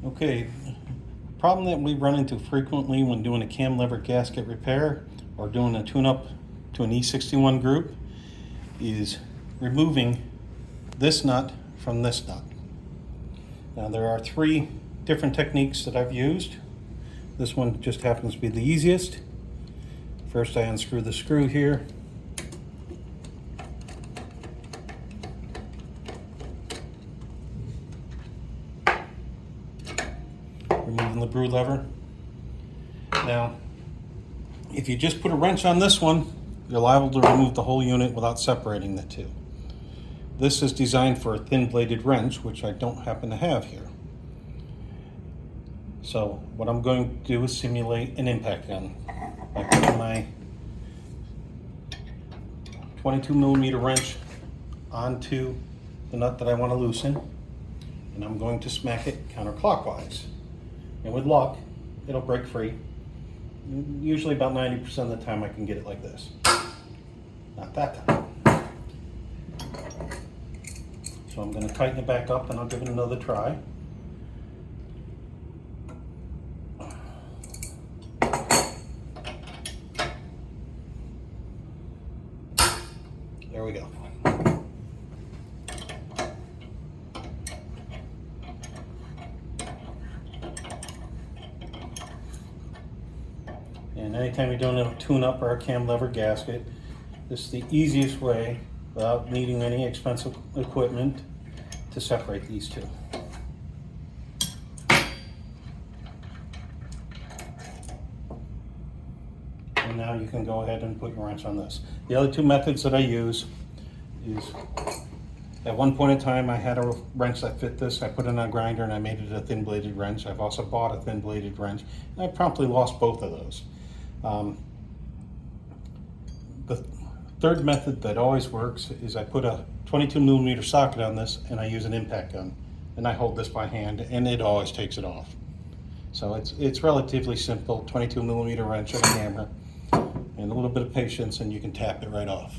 Okay, problem that we run into frequently when doing a cam lever gasket repair or doing a tune-up to an E61 group is removing this nut from this nut. Now there are three different techniques that I've used. This one just happens to be the easiest. First I unscrew the screw here. Removing the Brew lever. Now, if you just put a wrench on this one, you're liable to remove the whole unit without separating the two. This is designed for a thin bladed wrench, which I don't happen to have here. So what I'm going to do is simulate an impact gun by putting my 22mm wrench onto the nut that I want to loosen, and I'm going to smack it counterclockwise. And with luck, it'll break free. Usually about 90% of the time I can get it like this. Not that time. So I'm going to tighten it back up and I'll give it another try. There we go. And anytime you're doing a tune-up or a cam lever gasket, this is the easiest way, without needing any expensive equipment, to separate these two. And now you can go ahead and put your wrench on this. The other two methods that I use is, at one point in time I had a wrench that fit this. I put it on a grinder and I made it a thin bladed wrench. I've also bought a thin bladed wrench, and I promptly lost both of those. The third method that always works is I put a 22mm socket on this and I use an impact gun, and I hold this by hand and it always takes it off. So it's relatively simple. 22mm wrench and a hammer and a little bit of patience and you can tap it right off.